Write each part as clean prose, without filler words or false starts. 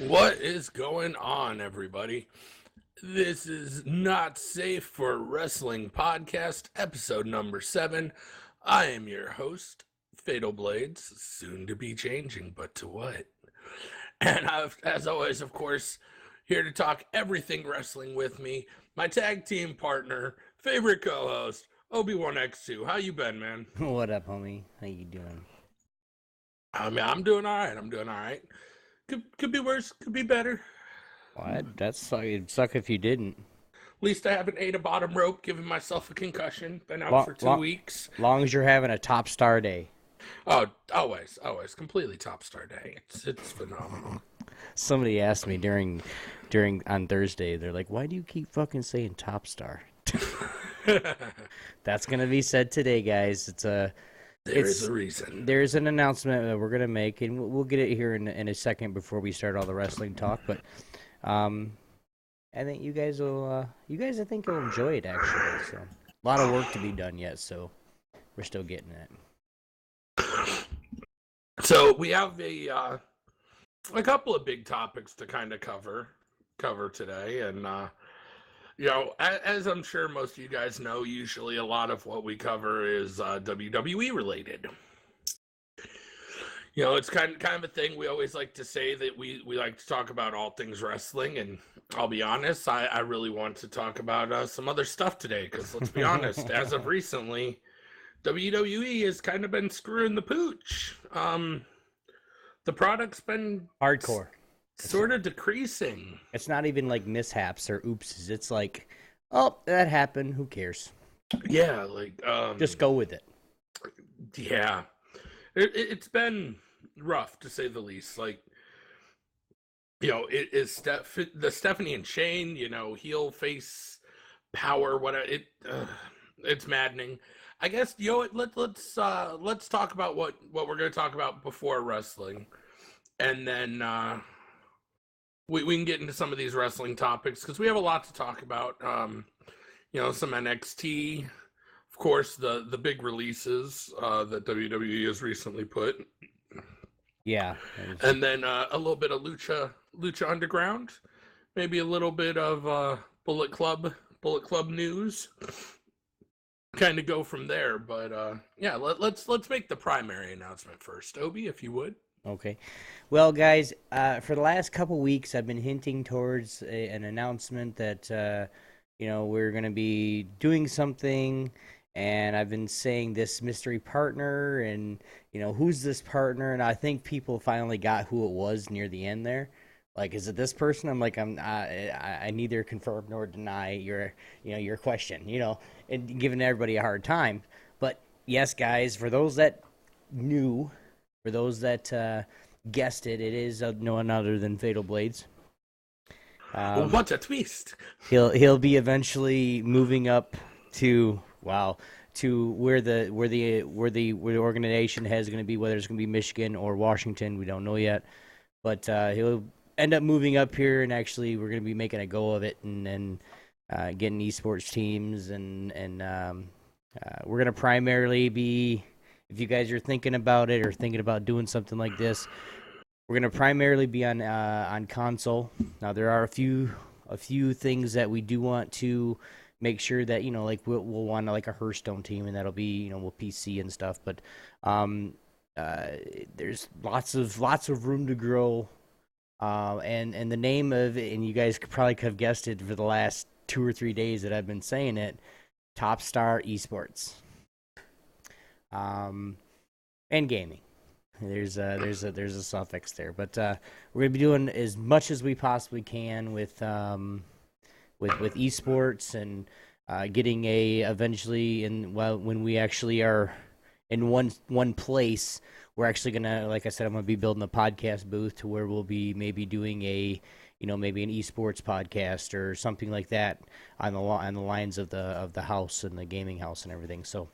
What is going on, everybody? This is Not Safe for Wrestling Podcast, episode number 7. I am your host, Fatal Blades, soon to be changing, but to what? And as always, of course, here to talk everything wrestling with me, my tag team partner, favorite co-host, Obi-Wan X2. How you been, man? What up, homie? How you doing? I mean, I'm doing all right. Could be worse, could be better. What? It'd suck if you didn't. At least I haven't ate a bottom rope, giving myself a concussion. Been out Long, for 2 long, weeks. long as you're having a top star day. Oh, always. Completely top star day. It's phenomenal. Somebody asked me during on Thursday, they're like, why do you keep fucking saying top star? That's going to be said today, guys. There's a reason. There's an announcement that we're going to make, and we'll get it here in a second before we start all the wrestling talk, but I think you guys I think will enjoy it, actually. So a lot of work to be done yet, so we're still getting it. So we have a couple of big topics to kind of cover today, and as I'm sure most of you guys know, usually a lot of what we cover is WWE related. It's kind of a thing we always like to say that we like to talk about all things wrestling, and I'll be honest, I really want to talk about some other stuff today, because let's be honest, as of recently, WWE has kind of been screwing the pooch. The product's been Hardcore. Sort of decreasing. It's not even like mishaps or oopses. It's like, oh, that happened. Who cares? Yeah, just go with it. Yeah, it's been rough to say the least. It is the Stephanie and Shane, heel face power. It's maddening. I guess let's talk about what we're going to talk about before wrestling, and then we can get into some of these wrestling topics because we have a lot to talk about. Some NXT, of course, the big releases that WWE has recently put. Yeah, and then a little bit of Lucha Underground, maybe a little bit of Bullet Club news. Kind of go from there, but let's make the primary announcement first, Obi, if you would. Okay. Well, guys, for the last couple weeks, I've been hinting towards an announcement that we're going to be doing something, and I've been saying this mystery partner, and who's this partner, and I think people finally got who it was near the end there. Like, is it this person? I'm like, I neither confirm nor deny your question, and giving everybody a hard time. But yes, guys, for those that knew, for those that guessed it, it is no one other than Fatal Blades. What a twist! He'll be eventually moving up to where the organization is going to be, whether it's going to be Michigan or Washington, we don't know yet. But he'll end up moving up here, and actually we're going to be making a go of it, and getting eSports teams, and we're going to primarily be, if you guys are thinking about it or thinking about doing something like this, we're going to primarily be on console. Now there are a few things that we do want to make sure that we'll want like a Hearthstone team, and that'll be we'll PC and stuff. But there's lots of room to grow. And the name of it, and you guys could probably have guessed it for the last 2 or 3 days that I've been saying it, Top Star Esports. And gaming. There's a suffix there, but we're gonna be doing as much as we possibly can with esports, and getting eventually when we actually are in one place, we're actually gonna, like I said, I'm gonna be building a podcast booth to where we'll be maybe doing maybe an esports podcast or something like that on the lines of the house and the gaming house and everything. So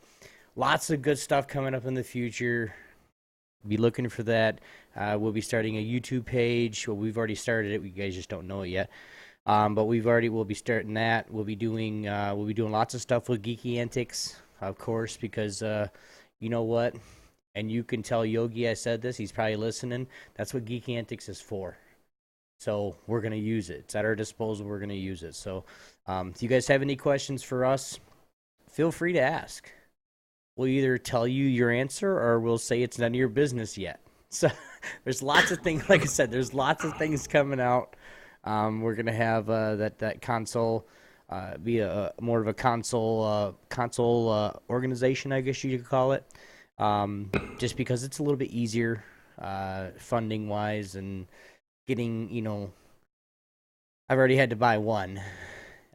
lots of good stuff coming up in the future. Be looking for that. We'll be starting a YouTube page. Well, we've already started it. You guys just don't know it yet. But we'll be starting that. We'll be doing lots of stuff with Geeky Antics, of course, because you know what? And you can tell Yogi I said this. He's probably listening. That's what Geeky Antics is for. So we're going to use it. It's at our disposal. We're going to use it. So if you guys have any questions for us, feel free to ask. We'll either tell you your answer or we'll say it's none of your business yet. So there's lots of things. Like I said, there's lots of things coming out. We're going to have that console be a more of a console organization, I guess you could call it, just because it's a little bit easier funding wise and getting, I've already had to buy one.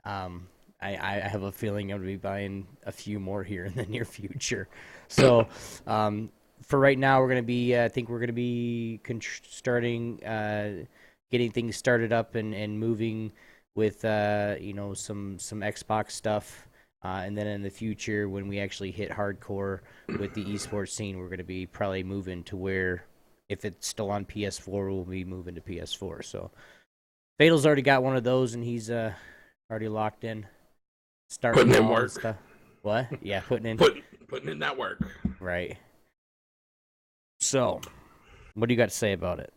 I have a feeling I'm going to be buying a few more here in the near future. So for right now, we're going to be, I think we're going to be starting, getting things started up and moving with, some Xbox stuff. And then in the future, when we actually hit hardcore with the eSports scene, we're going to be probably moving to where, if it's still on PS4, we'll be moving to PS4. So Fatal's already got one of those, and he's already locked in. Putting in work. Stuff. What? Yeah, putting in that work. Right. So, what do you got to say about it?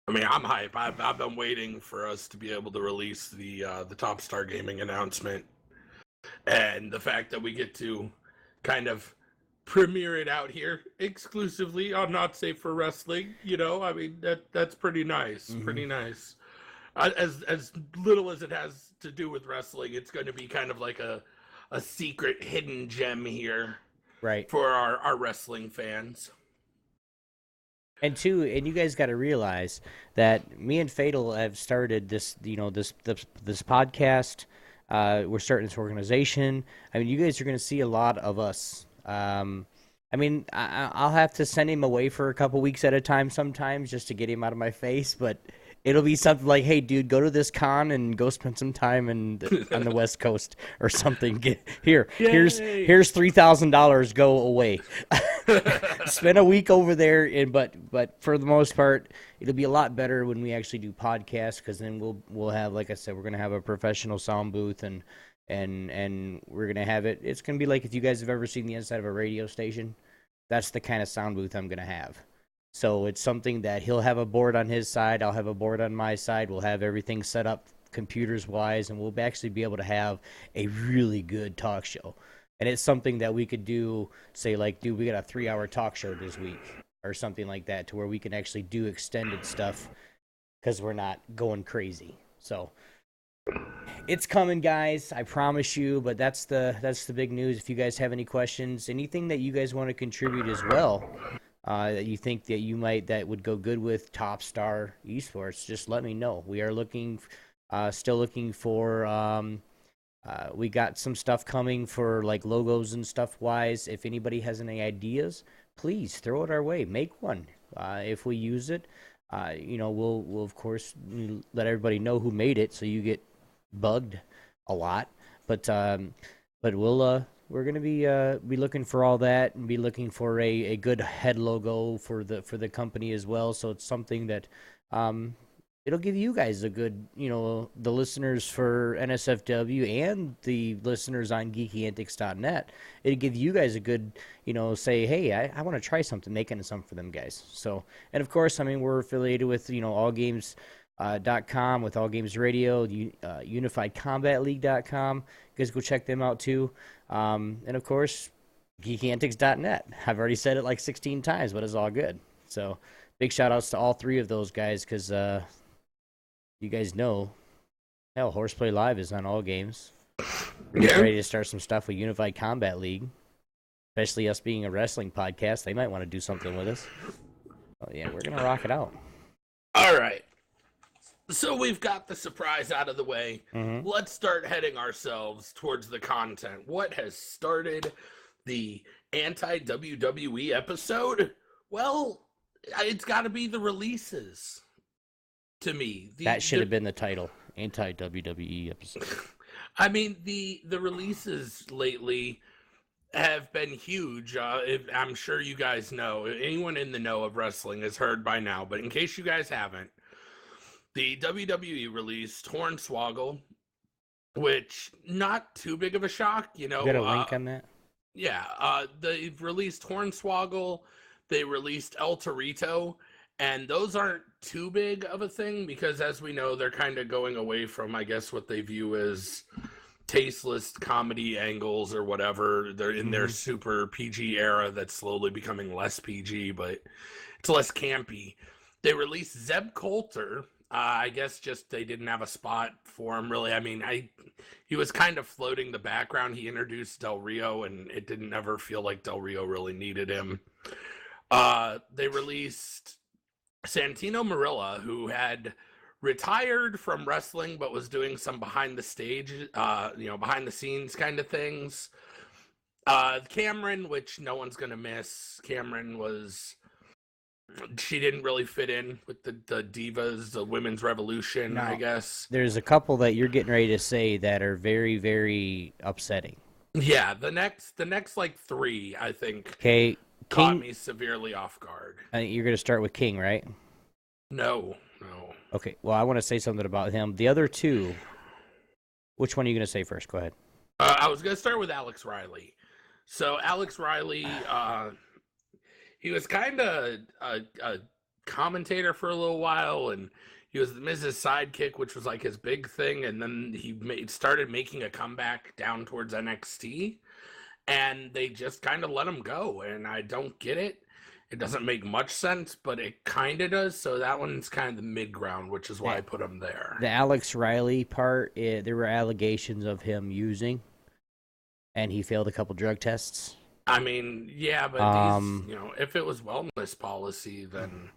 I mean, I'm hype. I've been waiting for us to be able to release the Top Star Gaming announcement, and the fact that we get to kind of premiere it out here exclusively on Not Safe for Wrestling. I mean, that's pretty nice. Mm-hmm. Pretty nice. As little as it has to do with wrestling, it's going to be kind of like a secret hidden gem here, right, for our wrestling fans. And you guys got to realize that me and Fatal have started this podcast. We're starting this organization. I mean, you guys are going to see a lot of us. I mean, I'll have to send him away for a couple weeks at a time sometimes just to get him out of my face, but it'll be something like, hey, dude, go to this con and go spend some time on the West Coast or something. Here's $3,000. Go away. Spend a week over there, but for the most part, it'll be a lot better when we actually do podcasts, because then we'll have, like I said, we're gonna have a professional sound booth and we're gonna have it. It's gonna be like, if you guys have ever seen the inside of a radio station, that's the kind of sound booth I'm gonna have. So it's something that he'll have a board on his side, I'll have a board on my side. We'll have everything set up computers wise, and we'll actually be able to have a really good talk show. And it's something that we could do, say, like, dude, we got a 3-hour talk show this week or something like that, to where we can actually do extended stuff because we're not going crazy. So it's coming, guys. I promise you. But that's the big news. If you guys have any questions, anything that you guys want to contribute as well, that you think that would go good with Top Star Esports, just let me know. We are still looking for. We got some stuff coming for like logos and stuff wise. If anybody has any ideas, please throw it our way. Make one. If we use it, we'll of course let everybody know who made it, so you get bugged a lot. But we're gonna be looking for all that, and be looking for a good head logo for the company as well. So it's something that it'll give you guys a good, the listeners for NSFW and the listeners on geekyantics.net. It'll give you guys a good, say, hey, I want to try something, making something for them guys. So, and of course, I mean, we're affiliated with, allgames.com, with All Games Radio, UnifiedCombatLeague.com. You guys go check them out too. And of course, geekyantics.net. I've already said it like 16 times, but it's all good. So big shout outs to all three of those guys, because you guys know, hell, Horseplay Live is on All Games. We're getting ready to start some stuff with Unified Combat League, especially us being a wrestling podcast. They might want to do something with us. Oh yeah, we're gonna rock it out. All right. So we've got the surprise out of the way. Mm-hmm. Let's start heading ourselves towards the content. What has started the anti-WWE episode? Well, it's got to be the releases. To me, that should have been the title, anti-WWE episode. I mean, the releases lately have been huge. I'm sure you guys know. Anyone in the know of wrestling has heard by now. But in case you guys haven't, the WWE released Hornswoggle, which not too big of a shock. You got a link on that? Yeah. They've released Hornswoggle. They released El Torito. And those aren't too big of a thing because, as we know, they're kind of going away from, I guess, what they view as tasteless comedy angles or whatever. They're in their super PG era that's slowly becoming less PG, but it's less campy. They released Zeb Coulter. I guess just they didn't have a spot for him, really. I mean, he was kind of floating the background. He introduced Del Rio, and it didn't ever feel like Del Rio really needed him. They released Santino Marella, who had retired from wrestling but was doing some behind the scenes kind of things. Cameron, which no one's gonna miss. She didn't really fit in with the divas, the women's revolution, I guess. There's a couple that you're getting ready to say that are very, very upsetting. Yeah, the next like three, I think. Okay. Caught me severely off guard. You're going to start with King, right? No. Okay, well, I want to say something about him. The other two, which one are you going to say first? Go ahead. I was going to start with Alex Riley. So Alex Riley, he was kind of a commentator for a little while, and he was the Miz's sidekick, which was like his big thing, and then he started making a comeback down towards NXT. And they just kind of let him go, and I don't get it. It doesn't make much sense, but it kind of does, so that one's kind of the mid-ground, which is why I put him there. The Alex Riley part, there were allegations of him using, and he failed a couple drug tests. I mean, yeah, but if it was wellness policy, then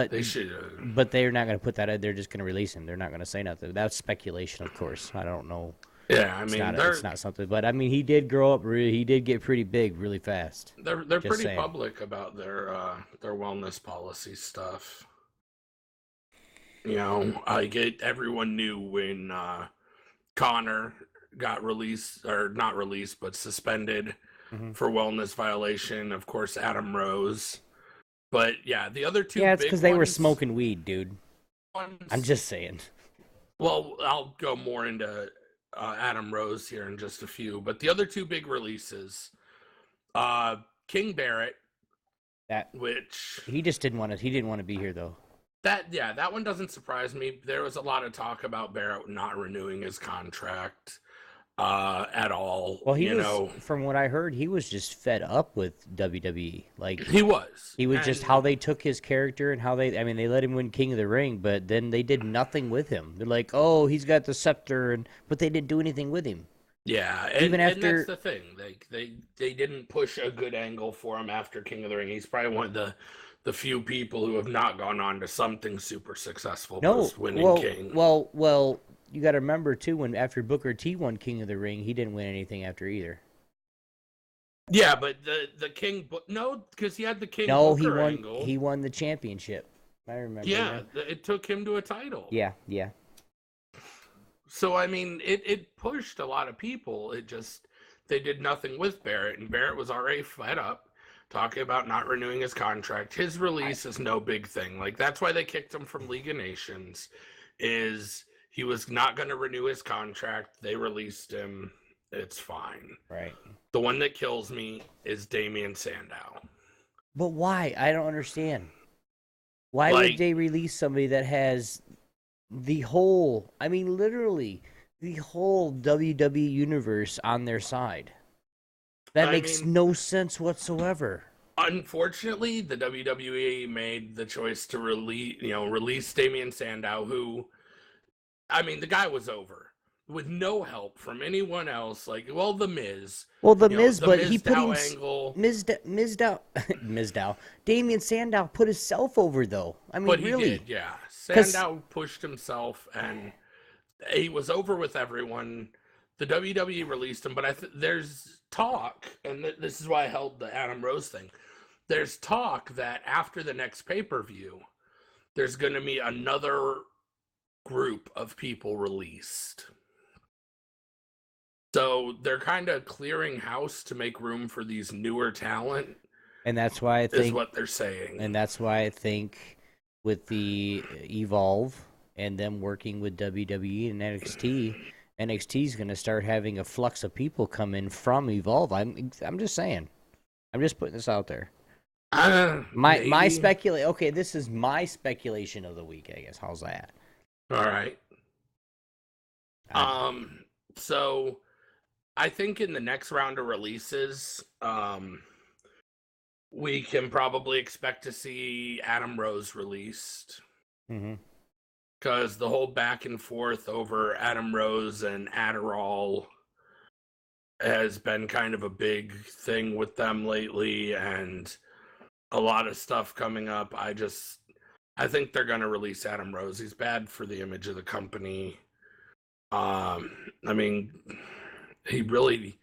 they should. But they're not going to put that in. They're just going to release him. They're not going to say nothing. That's speculation, of course. I don't know. Yeah, I mean, it's not something, but I mean, he did grow up. He did get pretty big really fast. They're pretty public about their wellness policy stuff. Everyone knew when Connor got released, or not released, but suspended for wellness violation. Of course, Adam Rose. But yeah, the other two. Yeah, it's because they were smoking weed, dude. I'm just saying. Well, I'll go more into Adam Rose here in just a few, but the other two big releases, King Barrett, which he just didn't want to. He didn't want to be here though. That one doesn't surprise me. There was a lot of talk about Barrett not renewing his contract at all. Well, from what I heard, he was just fed up with WWE. Like he was just how they took his character and how they let him win King of the Ring, but then they did nothing with him. They're like, oh, he's got the scepter, but they didn't do anything with him. Yeah, and that's the thing. They didn't push a good angle for him after King of the Ring. He's probably one of the few people who have not gone on to something super successful post winning King. Well, you got to remember too, when after Booker T won King of the Ring, he didn't win anything after either. Yeah, but the King, because he had the King. No, Booker angle. He won the championship. I remember. Yeah, it took him to a title. Yeah. So I mean, it pushed a lot of people. They did nothing with Barrett, and Barrett was already fed up, talking about not renewing his contract. His release is no big thing. Like that's why they kicked him from League of Nations. He was not going to renew his contract. They released him. It's fine. Right. The one that kills me is Damian Sandow. But why? I don't understand. Why would they release somebody that has literally the whole WWE universe on their side? That makes no sense whatsoever. Unfortunately, the WWE made the choice to release Damian Sandow, who, the guy was over with no help from anyone else. The Miz. Well, the Miz, but he put Damian Sandow put himself over, though. But really, he did, yeah. Sandow pushed himself, and he was over with everyone. The WWE released him, but there's talk, and this is why I held the Adam Rose thing. There's talk that after the next pay-per-view, there's going to be another group of people released. So they're kind of clearing house to make room for these newer talent. And that's why I think... is what they're saying. And that's why I think with the Evolve and them working with WWE and NXT is going to start having a flux of people come in from Evolve. I'm just saying. I'm just putting this out there. My Maybe. speculate. Okay, this is my speculation of the week. I guess. How's that? All right. I, Um. So I think in the next round of releases, we can probably expect to see Adam Rose released mm-hmm. because the whole back and forth over Adam Rose and Adderall has been kind of a big thing with them lately, and a lot of stuff coming up. I think they're going to release Adam Rose. He's bad for the image of the company. I mean, he really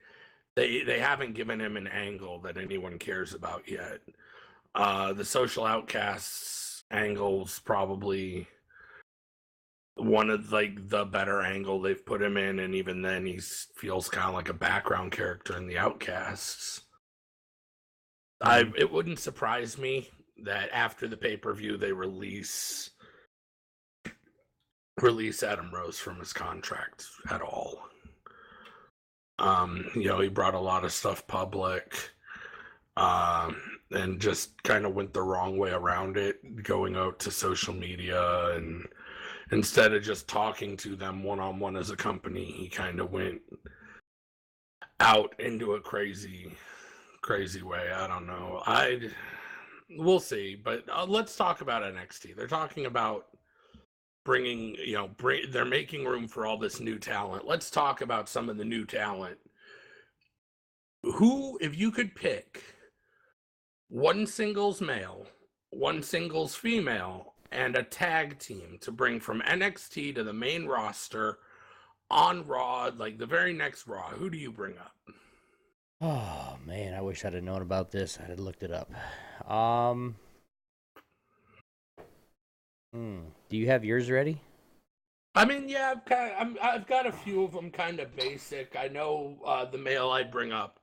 they haven't given him an angle that anyone cares about yet. The social outcasts angle's probably one of like the better angle they've put him in, and even then he feels kind of like a background character in the outcasts. Mm-hmm. It wouldn't surprise me that after the pay-per-view they release Adam Rose from his contract at all. He brought a lot of stuff public, and just kind of went the wrong way around it, going out to social media, and instead of just talking to them one-on-one as a company, he kind of went out into a crazy way. I don't know. We'll see, but let's talk about NXT. They're talking about they're making room for all this new talent. Let's talk about some of the new talent. Who, if you could pick one singles male, one singles female, and a tag team to bring from NXT to the main roster on Raw, like the very next Raw, who do you bring up? Oh man, I wish I'd have known about this. I'd have looked it up. Do you have yours ready? I mean, yeah, I've got a few of them kind of basic. I know the male I'd bring up.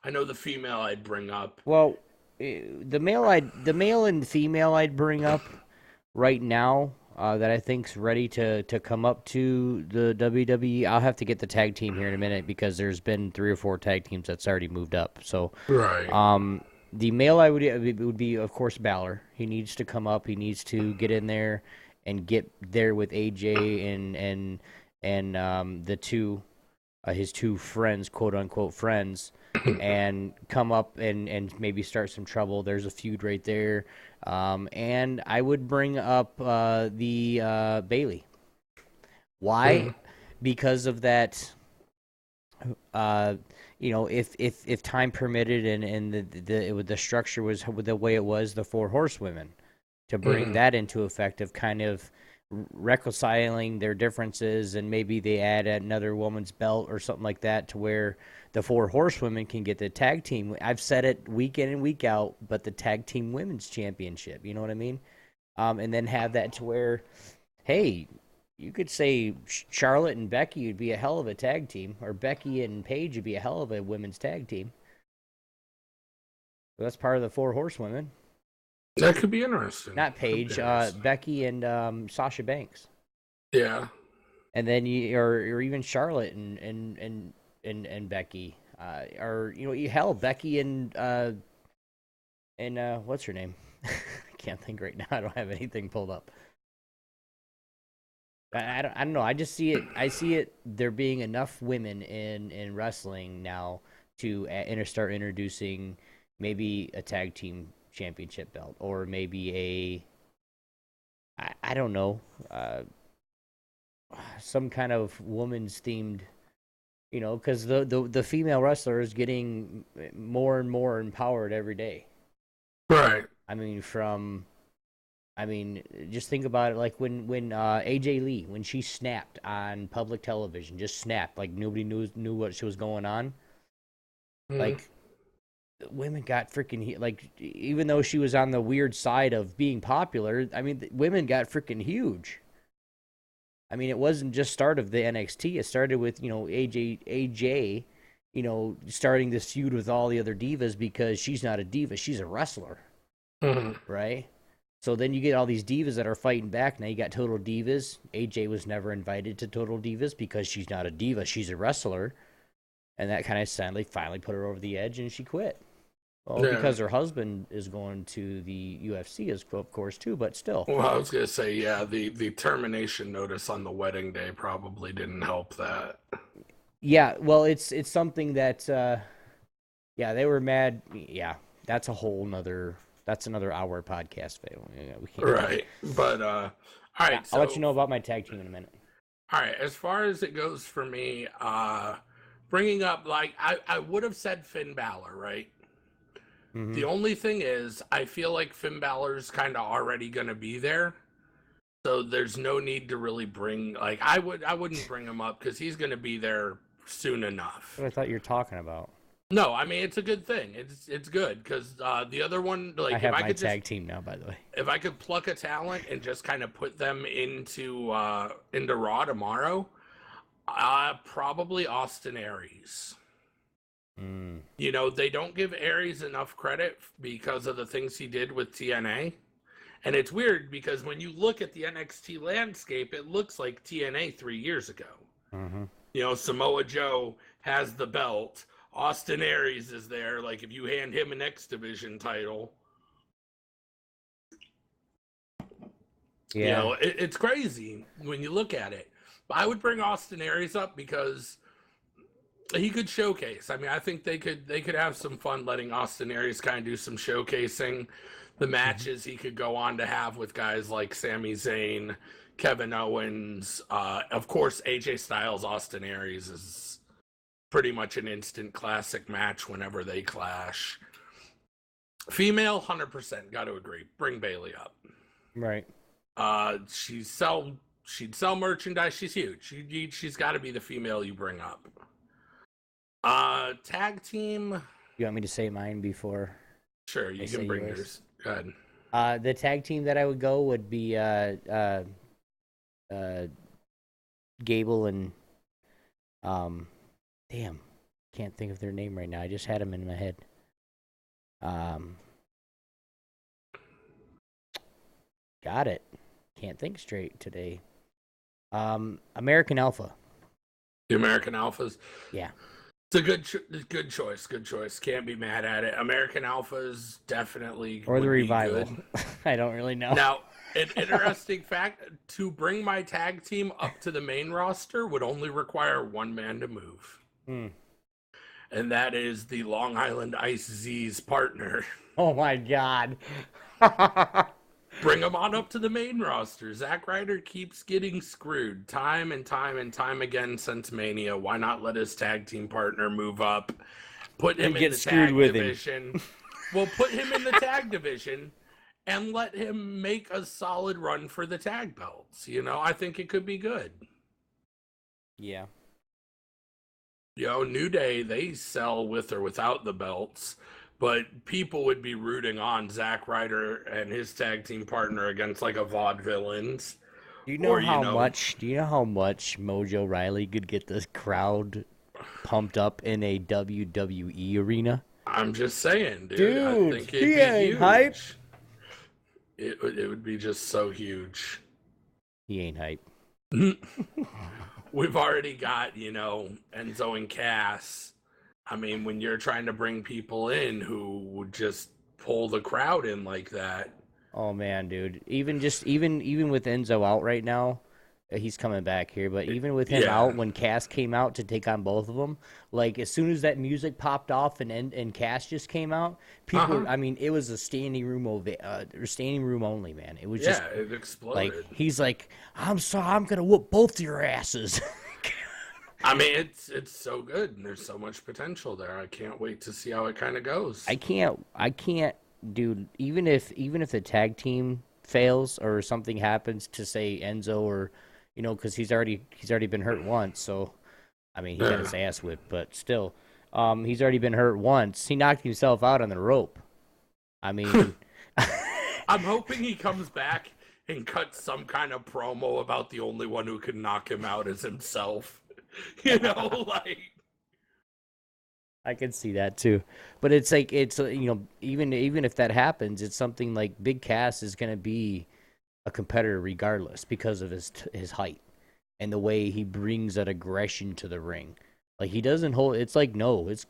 I know the female I'd bring up. Well, the male and female I'd bring up right now that I think's ready to come up to the WWE. I'll have to get the tag team here in a minute because there's been 3 or 4 tag teams that's already moved up. So, Right. the male I would be of course Balor. He needs to come up. He needs to get in there and get there with AJ and the two his 2 friends, quote unquote friends, and come up and maybe start some trouble. There's a feud right there. And I would bring up the Bailey. Why? Because of that. If time permitted and the structure was the way it was, the 4 horsewomen, to bring that into effect of kind of reconciling their differences, and maybe they add another woman's belt or something like that to where the 4 horsewomen can get the tag team. I've said it week in and week out, but the tag team women's championship, you know what I mean? And then have that to where, hey, you could say Charlotte and Becky would be a hell of a tag team, or Becky and Paige would be a hell of a women's tag team. So that's part of the 4 horsewomen. That could be interesting. Not Paige, Becky and Sasha Banks. Yeah. And then or even Charlotte and Becky, or hell, Becky and what's her name? I can't think right now. I don't have anything pulled up. I don't know. I just see it. I see it. There being enough women in wrestling now to start introducing maybe a tag team championship belt, or maybe I don't know, some kind of woman's themed, because the female wrestler is getting more and more empowered every day. Right. I mean, just think about it. Like when AJ Lee, when she snapped on public television, just snapped, like nobody knew what she was going on. Like, women got freaking, like, even though she was on the weird side of being popular, I mean, women got freaking huge. I mean, it wasn't just start of the NXT. It started with AJ, starting this feud with all the other divas, because she's not a diva, she's a wrestler, right? So then you get all these divas that are fighting back. Now you got Total Divas. AJ was never invited to Total Divas because she's not a diva, she's a wrestler. And that kind of sadly finally put her over the edge, and she quit. Well, because her husband is going to the UFC, of course, too, but still. Well, I was going to say, yeah, the termination notice on the wedding day probably didn't help that. Yeah, well, it's something that, yeah, they were mad. Yeah, that's another hour podcast. We can't. Right, but, all right. Yeah, I'll let you know about my tag team in a minute. All right, as far as it goes for me, bringing up, like, I would have said Finn Balor, right? Mm-hmm. The only thing is, I feel like Finn Balor's kind of already going to be there. So there's no need to really bring, like, I wouldn't bring him up because he's going to be there soon enough. What I thought you were talking about. No, I mean, it's a good thing. It's good because the other one, like, I have my tag team now, by the way. If I could pluck a talent and just kind of put them into Raw tomorrow, probably Austin Aries. You know, they don't give Aries enough credit because of the things he did with TNA. And it's weird because when you look at the NXT landscape, it looks like TNA 3 years ago. Mm-hmm. You know, Samoa Joe has the belt. Austin Aries is there. Like, if you hand him an X Division title. Yeah. You know, it's crazy when you look at it. But I would bring Austin Aries up because he could showcase. I mean, I think they could have some fun letting Austin Aries kind of do some showcasing. The matches he could go on to have with guys like Sami Zayn, Kevin Owens, of course, AJ Styles, Austin Aries is pretty much an instant classic match whenever they clash. Female, 100%, got to agree. Bring Bayley up. Right. She'd sell merchandise. She's huge. She's got to be the female you bring up. Tag team. You want me to say mine before? Sure, you can bring yours. Go ahead. The tag team that I would go would be Gable and damn, can't think of their name right now. I just had them in my head. Got it. Can't think straight today. American Alpha. The American Alphas. Yeah. It's a good choice. Good choice. Can't be mad at it. American Alphas definitely. Or the Revival. I don't really know. Now, an interesting fact: to bring my tag team up to the main roster would only require one man to move, and that is the Long Island Ice Z's partner. Oh my God! Bring him on up to the main roster. Zack Ryder keeps getting screwed time and time and time again since Mania. Why not let his tag team partner move up? Put him in the tag division. Well, put him in the tag division and let him make a solid run for the tag belts. You know, I think it could be good. Yeah. You know, New Day, they sell with or without the belts. But people would be rooting on Zack Ryder and his tag team partner against like a Vaudevillains. Do you know how much Mojo Riley could get this crowd pumped up in a WWE arena? I'm just saying, dude. I think it'd be huge. Hype. It would be just so huge. He ain't hype. We've already got, you know, Enzo and Cass. I mean, when you're trying to bring people in who would just pull the crowd in like that. Oh man, dude. Even with Enzo out right now, he's coming back here. But even with him out, when Cass came out to take on both of them, like as soon as that music popped off and Cass just came out, people. I mean, it was a standing room only, man. It was just it exploded. Like he's like, I'm gonna whoop both of your asses. I mean, it's so good, and there's so much potential there. I can't wait to see how it kind of goes. I can't, dude. Even if the tag team fails or something happens to say Enzo or, you know, because he's already been hurt once. So, I mean, he got his ass whipped, but still, he's already been hurt once. He knocked himself out on the rope. I mean, I'm hoping he comes back and cuts some kind of promo about the only one who can knock him out is himself. You know, like I can see that too, but it's like you know, even if that happens, it's something like Big Cass is going to be a competitor regardless because of his height and the way he brings that aggression to the ring. Like he doesn't hold. It's like no. Let's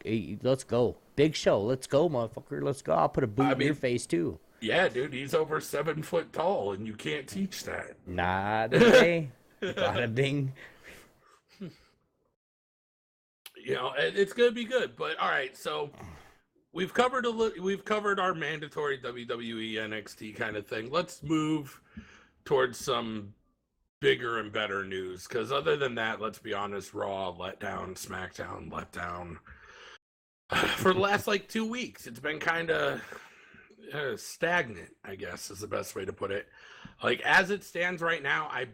go. Big Show. Let's go, motherfucker. Let's go. I'll put a boot in your face too. Yeah, dude, he's over 7 foot tall, and you can't teach that. Not today. Bada bing. You know, it's gonna be good. But all right, so we've covered our mandatory WWE NXT kind of thing. Let's move towards some bigger and better news, because other than that, let's be honest, Raw let down, SmackDown let down. For the last like 2 weeks, it's been kind of stagnant, I guess is the best way to put it. Like as it stands right now, I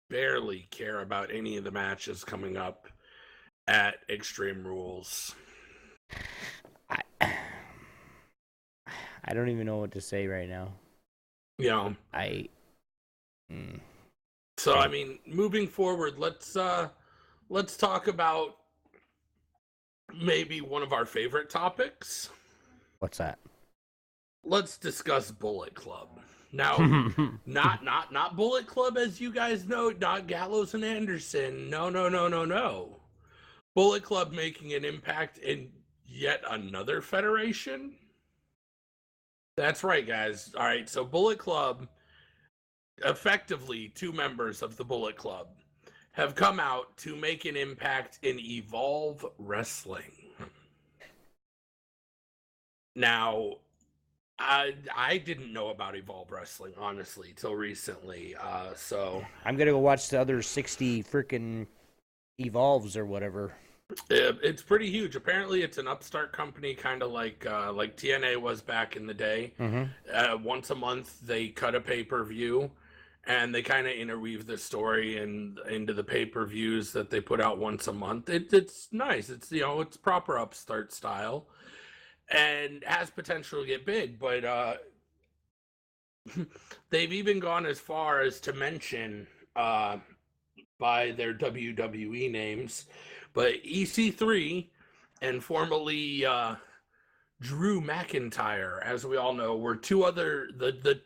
barely care about any of the matches coming up at Extreme Rules. I don't even know what to say right now. You know, So I mean, moving forward, let's talk about maybe one of our favorite topics. What's that? Let's discuss Bullet Club. Now, not Bullet Club as you guys know, not Gallows and Anderson. No. Bullet Club making an impact in yet another federation. That's right, guys. All right, so Bullet Club, effectively 2 members of the Bullet Club, have come out to make an impact in Evolve Wrestling. Now, I didn't know about Evolve Wrestling, honestly, till recently. So I'm gonna go watch the other 60 freaking Evolves or whatever. It's pretty huge. Apparently, it's an upstart company, kind of like TNA was back in the day. Mm-hmm. Once a month, they cut a pay-per-view, and they kind of interweave the story into the pay-per-views that they put out once a month. It's nice. It's it's proper upstart style, and has potential to get big. But they've even gone as far as to mention by their WWE names. But EC3 and formerly Drew McIntyre, as we all know, were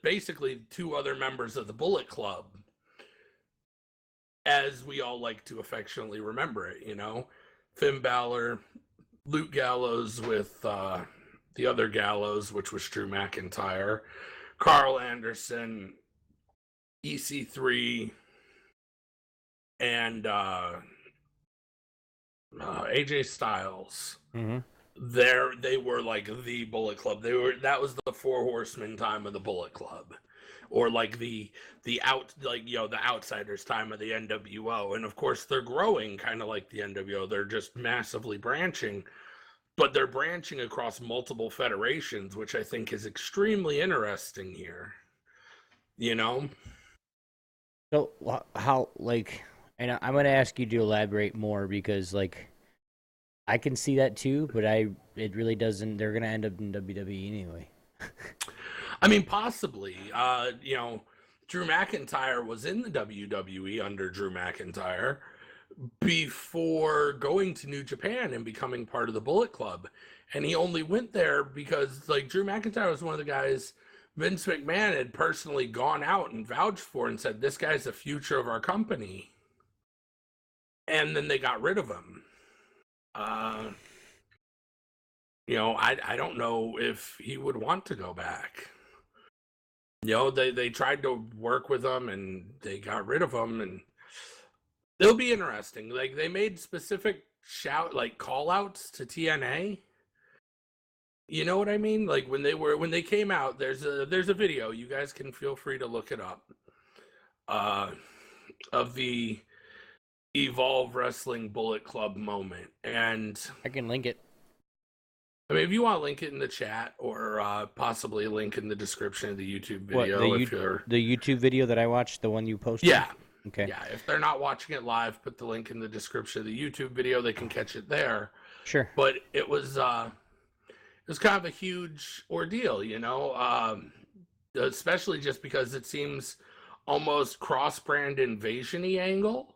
basically 2 other members of the Bullet Club, as we all like to affectionately remember it. Finn Balor, Luke Gallows with the other Gallows, which was Drew McIntyre, Carl Anderson, EC3, and AJ Styles. Mm-hmm. They were like the Bullet Club. That was the 4 horsemen time of the Bullet Club, or like the outsiders time of the NWO. And of course, they're growing kind of like the NWO. They're just massively branching, but they're branching across multiple federations, which I think is extremely interesting here. So how and I'm gonna ask you to elaborate more because I can see that too, but it really doesn't. They're gonna end up in WWE anyway. I mean, possibly. Drew McIntyre was in the WWE under Drew McIntyre before going to New Japan and becoming part of the Bullet Club, and he only went there because Drew McIntyre was one of the guys Vince McMahon had personally gone out and vouched for and said, "This guy's the future of our company." And then they got rid of him. I don't know if he would want to go back. They tried to work with him and they got rid of him, and it'll be interesting. They made specific call outs to TNA. You know what I mean? When they came out, there's a video, you guys can feel free to look it up, of the Evolve Wrestling Bullet Club moment. And I can link it. I mean, if you want to link it in the chat, or possibly a link in the description of the YouTube video. The YouTube video that I watched, the one you posted? Yeah. Okay. Yeah, if they're not watching it live, put the link in the description of the YouTube video. They can catch it there. Sure. But it was kind of a huge ordeal, especially just because it seems almost cross-brand invasion-y angle.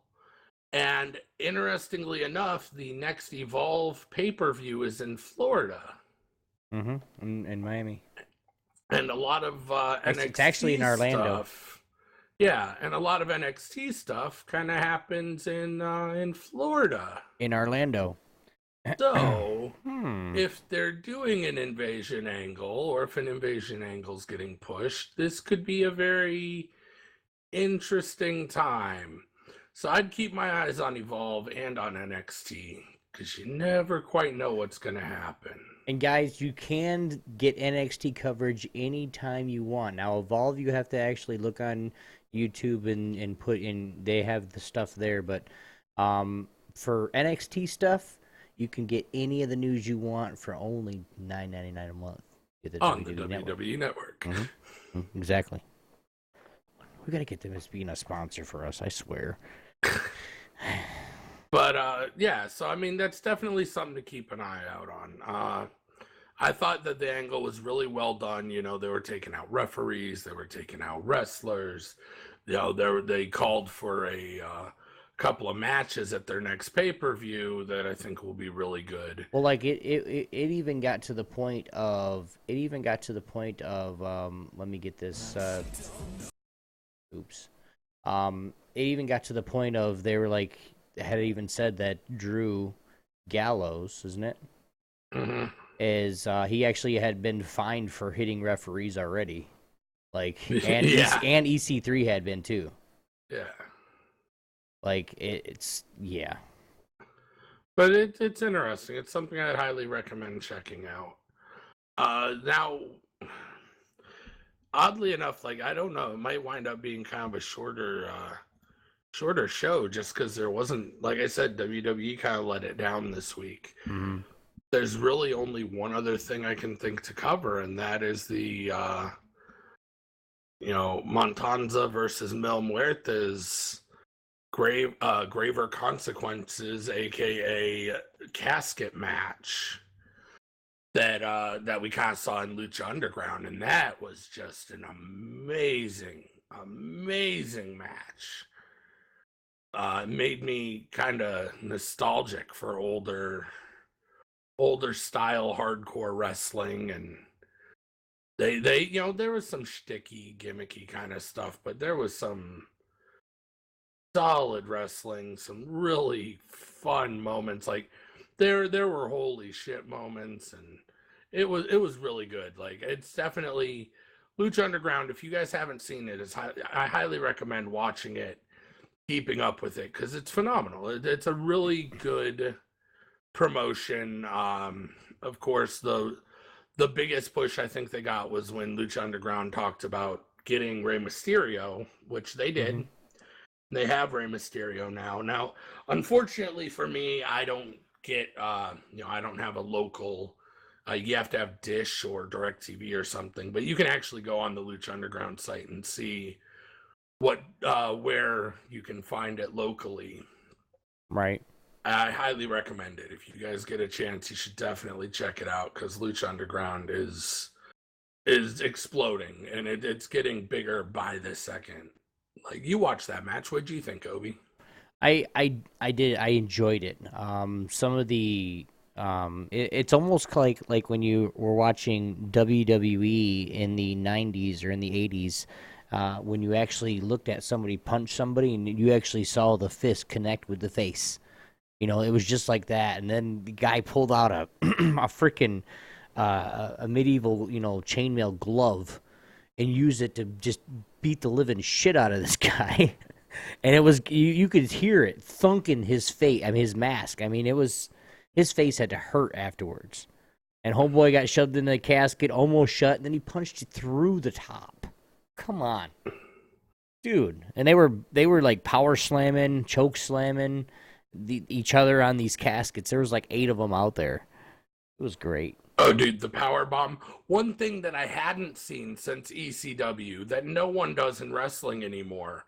And interestingly enough, the next Evolve pay-per-view is in Florida. Mm-hmm. In Miami. And a lot of NXT it's actually in Orlando. Stuff. Yeah, and a lot of NXT stuff kind of happens in Florida. In Orlando. So, Hmm. if they're doing an invasion angle, or if an invasion angle's getting pushed, this could be a very interesting time. So I'd keep my eyes on Evolve and on NXT because you never quite know what's going to happen. And guys, you can get NXT coverage anytime you want. Now, Evolve, you have to actually look on YouTube and put in. They have the stuff there, but for NXT stuff, you can get any of the news you want for only $9.99 a month. On the WWE Network. Mm-hmm. Exactly. We gotta get them as being a sponsor for us. I swear. But yeah, so I mean that's definitely something to keep an eye out on. I thought that the angle was really well done. You know, they were taking out referees, they were taking out wrestlers. You know, they called for a couple of matches at their next pay-per-view that I think will be really good. Well, like it even got to the point of let me get this. Oops. It even got to the point of they were like had even said that Drew Gallows, isn't it? Mm-hmm. Is he actually had been fined for hitting referees already, like and and EC3 had been too. Yeah. Like it's yeah. But it's interesting. It's something I'd highly recommend checking out. Now, oddly enough, like I don't know, it might wind up being kind of a shorter show just because there wasn't, like I said, WWE kind of let it down this week. Mm-hmm. There's really only one other thing I can think to cover, and that is the Montanza versus Mil Muertes Graver Consequences, aka casket match that we kind of saw in Lucha Underground, and that was just an amazing match. It made me kind of nostalgic for older style hardcore wrestling, and they there was some shticky, gimmicky kind of stuff, but there was some solid wrestling, some really fun moments. Like there were holy shit moments, and it was really good. Like it's definitely Lucha Underground. If you guys haven't seen it, I highly recommend watching it, keeping up with it, because it's phenomenal. It's a really good promotion. Of course, the biggest push I think they got was when Lucha Underground talked about getting Rey Mysterio, which they did. Mm-hmm. They have Rey Mysterio now. Now, unfortunately for me, I don't get, I don't have a local, you have to have Dish or DirecTV or something, but you can actually go on the Lucha Underground site and see where you can find it locally. Right. I highly recommend it. If you guys get a chance, you should definitely check it out, because Lucha Underground is exploding, and it's getting bigger by the second. Like, you watched that match. What did you think, Obi? I did. I enjoyed it. Some of the it's almost like when you were watching WWE in the 90s or in the 80s, when you actually looked at somebody punch somebody and you actually saw the fist connect with the face. You know, it was just like that. And then the guy pulled out a freaking a medieval, chainmail glove and used it to just beat the living shit out of this guy. And it was you could hear it thunking his face. I mean, his mask. I mean, his face had to hurt afterwards. And homeboy got shoved in the casket, almost shut, and then he punched it through the top. Come on, dude. And they were like power slamming, choke slamming each other on these caskets. There was like 8 of them out there. It was great. Oh, dude, the power bomb. One thing that I hadn't seen since ECW that no one does in wrestling anymore.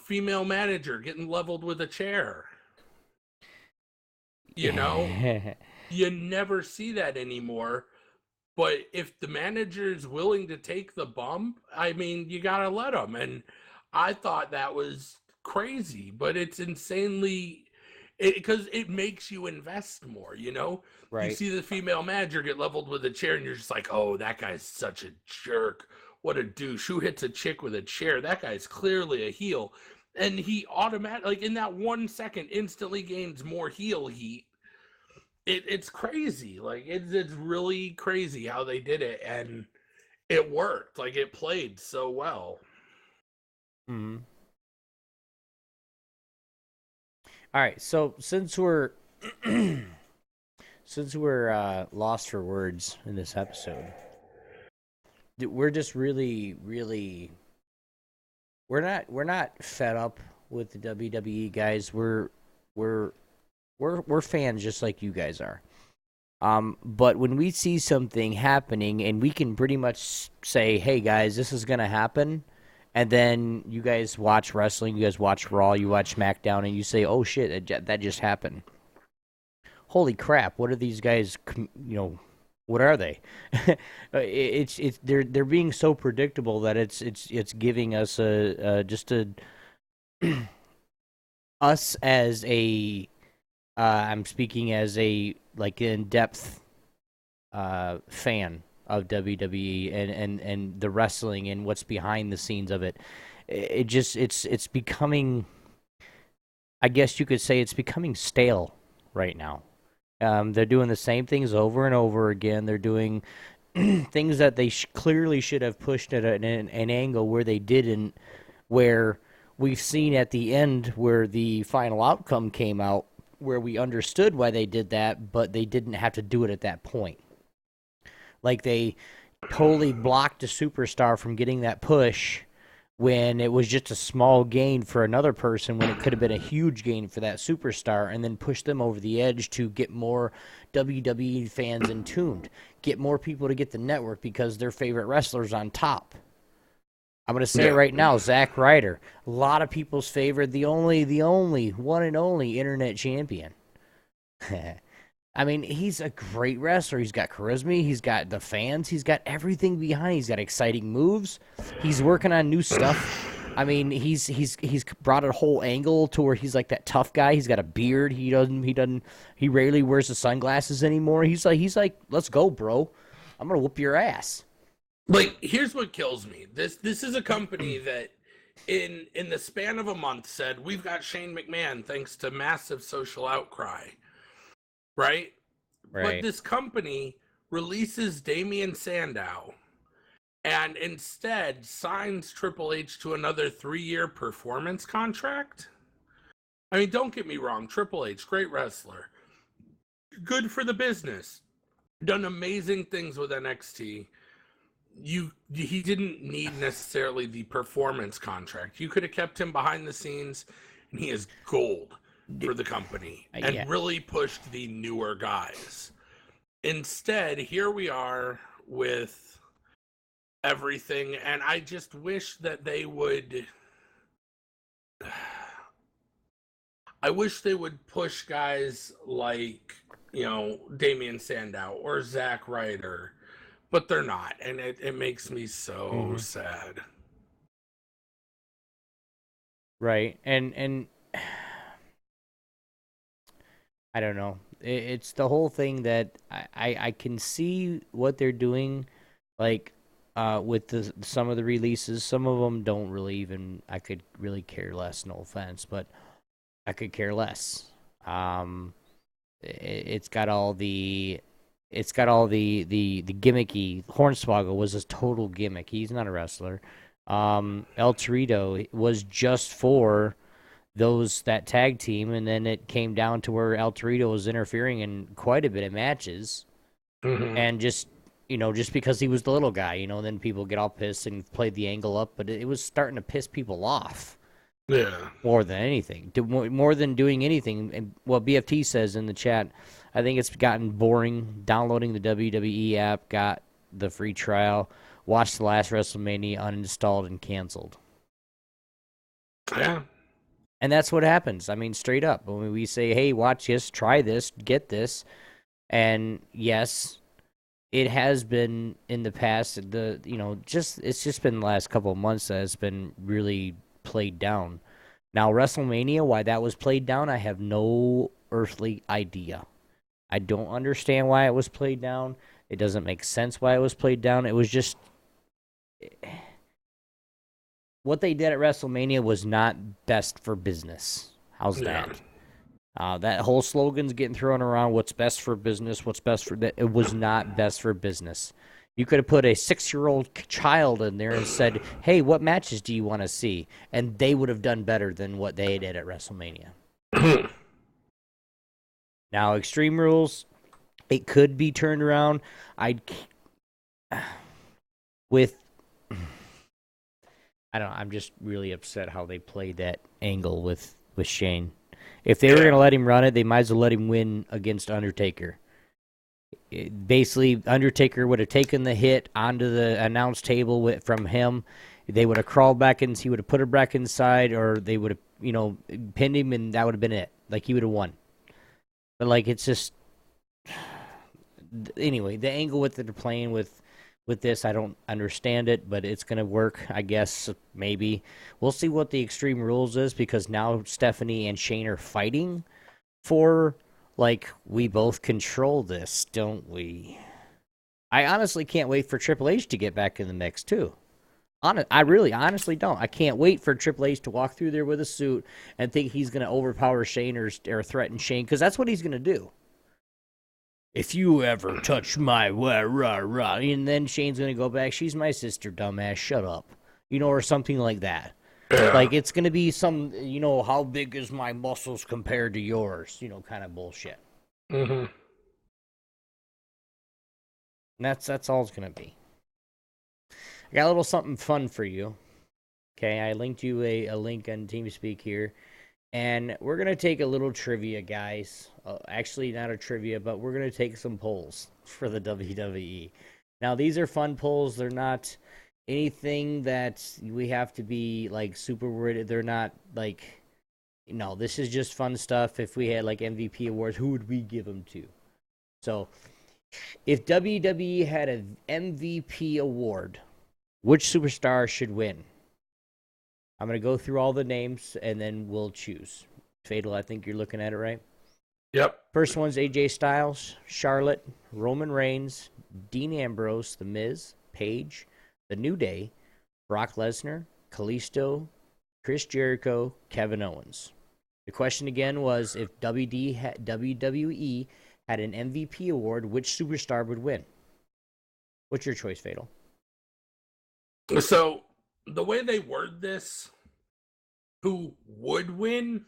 Female manager getting leveled with a chair. You never see that anymore. But if the manager is willing to take the bump, I mean, you gotta let them. And I thought that was crazy, but it's insanely, because it makes you invest more. Right. You see the female manager get leveled with a chair, and you're just like, oh, that guy's such a jerk. what a douche. Who hits a chick with a chair? That guy's clearly a heel. And he automatically, like in that 1 second, instantly gains more heel heat. It's crazy. Like it's really crazy how they did it, and it worked. Like it played so well. Mm-hmm. All right, so since we're lost for words in this episode, we're just really, really we're not fed up with the WWE guys. We're fans just like you guys are. But when we see something happening and we can pretty much say, "Hey guys, this is gonna happen," and then you guys watch wrestling, you guys watch Raw, you watch SmackDown, and you say, "Oh shit, that just happened." Holy crap! What are these guys? What are they? They're being so predictable that it's giving us us as a I'm speaking as a like in-depth fan of WWE and the wrestling and what's behind the scenes of it. It's becoming, I guess you could say, it's becoming stale right now. They're doing the same things over and over again. They're doing things that they clearly should have pushed at an angle where they didn't, where we've seen at the end where the final outcome came out, where we understood why they did that, but they didn't have to do it at that point. Like they totally blocked a superstar from getting that push when it was just a small gain for another person when it could have been a huge gain for that superstar, and then push them over the edge to get more WWE fans in tuned, get more people to get the network because their favorite wrestler's on top. I'm going to say it right now, Zack Ryder. A lot of people's favorite, the only, one and only internet champion. I mean, he's a great wrestler. He's got charisma. He's got the fans. He's got everything behind. He's got exciting moves. He's working on new stuff. I mean, he's brought a whole angle to where he's like that tough guy. He's got a beard. He rarely wears the sunglasses anymore. He's like, let's go, bro. I'm gonna whoop your ass. Like, here's what kills me. This is a company that in the span of a month said, we've got Shane McMahon thanks to massive social outcry. Right? But this company releases Damian Sandow and instead signs Triple H to another 3-year performance contract. I mean, don't get me wrong, Triple H, great wrestler. Good for the business. Done amazing things with NXT. He didn't need necessarily the performance contract. You could have kept him behind the scenes, and he is gold for the company and really pushed the newer guys. Instead, here we are with everything, and I just wish that they would push guys like, Damian Sandow or Zack Ryder, but they're not, and it makes me so sad. Right. And I don't know. It's the whole thing that I can see what they're doing, like with some of the releases. Some of them don't really even. I could really care less. No offense, but I could care less. It's got all the gimmicky. Hornswoggle was a total gimmick. He's not a wrestler. El Torito was just for that tag team, and then it came down to where El Torito was interfering in quite a bit of matches, and just because he was the little guy, then people get all pissed and played the angle up, but it was starting to piss people off. Yeah. More than anything, more than doing anything. And what BFT says in the chat, I think it's gotten boring downloading the WWE app, got the free trial, watched the last WrestleMania, uninstalled and canceled. Yeah. And that's what happens. I mean, straight up. When we say, hey, watch this, try this, get this. And yes, it has been in the past, it's just been the last couple of months that it's been really played down. Now, WrestleMania, why that was played down, I have no earthly idea. I don't understand why it was played down. It doesn't make sense why it was played down. It was just, what they did at WrestleMania was not best for business. How's Yeah. that? That whole slogan's getting thrown around. What's best for business? What's best for that? It was not best for business. You could have put a 6-year-old child in there and said, "Hey, what matches do you want to see?" And they would have done better than what they did at WrestleMania. Now, Extreme Rules, it could be turned around. I don't know. I'm just really upset how they played that angle with Shane. If they were going to let him run it, they might as well let him win against Undertaker. Basically, Undertaker would have taken the hit onto the announce table from him. They would have crawled back in. He would have put her back inside, or they would have, pinned him, and that would have been it. Like, he would have won. But, like, it's just... Anyway, the angle with they're playing with this, I don't understand it, but it's going to work, I guess, maybe. We'll see what the Extreme Rules is, because now Stephanie and Shane are fighting for, like, we both control this, don't we? I honestly can't wait for Triple H to get back in the mix, too. I really honestly don't. I can't wait for Triple H to walk through there with a suit and think he's going to overpower Shane or threaten Shane, because that's what he's going to do. If you ever touch my rah, and then Shane's going to go back, she's my sister, dumbass, shut up. Or something like that. Yeah. Like, it's going to be some, how big is my muscles compared to yours, kind of bullshit. Mm-hmm. And that's all it's going to be. I got a little something fun for you. Okay, I linked you a link on TeamSpeak here. And we're going to take a little trivia, guys. Actually, not a trivia, but we're going to take some polls for the WWE. Now, these are fun polls. They're not anything that we have to be, like, super worried. They're not, like, this is just fun stuff. If we had, like, MVP awards, who would we give them to? So, if WWE had an MVP award, which superstar should win? I'm going to go through all the names, and then we'll choose. Fatal, I think you're looking at it, right? Yep. First one's AJ Styles, Charlotte, Roman Reigns, Dean Ambrose, The Miz, Paige, The New Day, Brock Lesnar, Kalisto, Chris Jericho, Kevin Owens. The question again was, if WWE had an MVP award, which superstar would win? What's your choice, Fatal? So, the way they word this, who would win?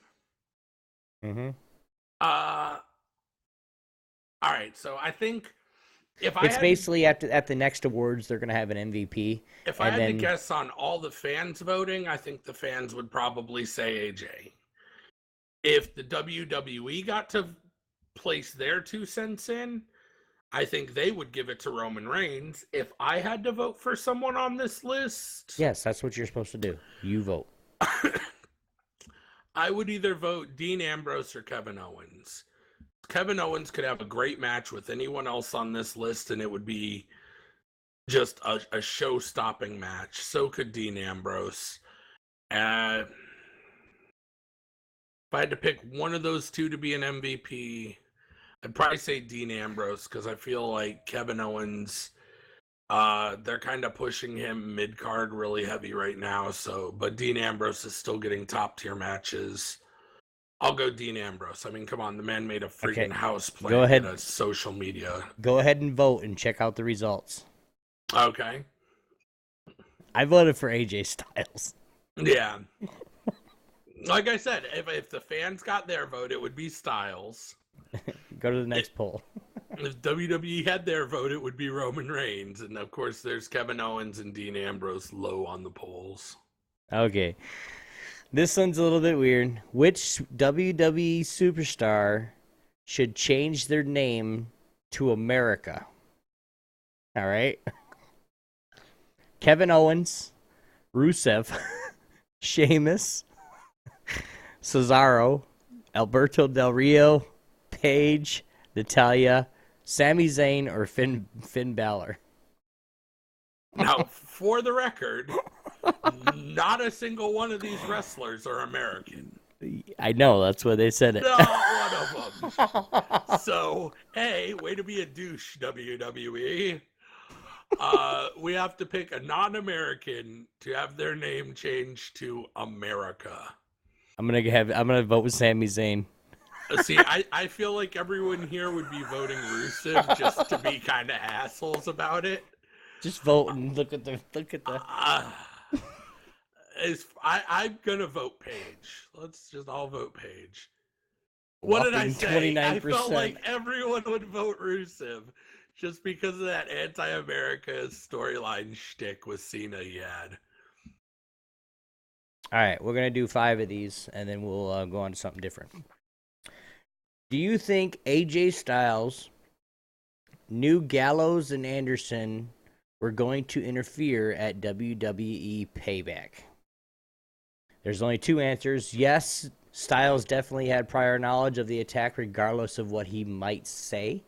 Mm-hmm. All right. So I think it's basically at the next awards they're gonna have an MVP. If I had to guess on all the fans voting, I think the fans would probably say AJ. If the WWE got to place their 2 cents in, I think they would give it to Roman Reigns. If I had to vote for someone on this list... Yes, that's what you're supposed to do. You vote. I would either vote Dean Ambrose or Kevin Owens. Kevin Owens could have a great match with anyone else on this list, and it would be just a show-stopping match. So could Dean Ambrose. If I had to pick one of those two to be an MVP... I'd probably say Dean Ambrose, because I feel like Kevin Owens, they're kind of pushing him mid-card really heavy right now. But Dean Ambrose is still getting top-tier matches. I'll go Dean Ambrose. I mean, come on, the man made a freaking house plan. Go ahead. On social media. Go ahead and vote and check out the results. Okay. I voted for AJ Styles. Yeah. Like I said, if the fans got their vote, it would be Styles. Go to the next poll. If WWE had their vote, it would be Roman Reigns. And, of course, there's Kevin Owens and Dean Ambrose low on the polls. Okay. This one's a little bit weird. Which WWE superstar should change their name to America? All right. Kevin Owens, Rusev, Sheamus, Cesaro, Alberto Del Rio, Paige, Natalya, Sami Zayn, or Finn Balor. Now, for the record, not a single one of these wrestlers are American. I know, that's why they said it. Not one of them. So, hey, way to be a douche, WWE. We have to pick a non-American to have their name changed to America. I'm gonna vote with Sami Zayn. See, I feel like everyone here would be voting Rusev just to be kind of assholes about it. Just vote and look at the I'm gonna vote Paige. Let's just all vote Paige. What did I say? 29%. I felt like everyone would vote Rusev just because of that anti-America storyline shtick with Cena he had. All right, we're gonna do 5 of these, and then we'll go on to something different. Do you think AJ Styles knew Gallows and Anderson were going to interfere at WWE Payback? There's only 2 answers. Yes, Styles definitely had prior knowledge of the attack regardless of what he might say.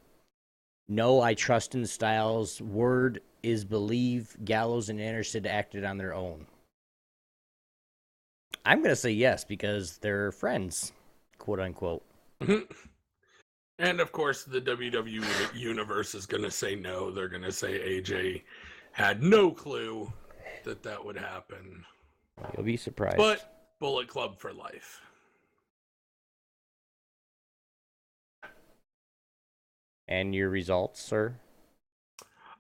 No, I trust in Styles. Word is believe Gallows and Anderson acted on their own. I'm going to say yes because they're friends, quote unquote. And of course, the WWE universe is going to say no. They're going to say AJ had no clue that would happen. You'll be surprised. But Bullet Club for life. And your results, sir?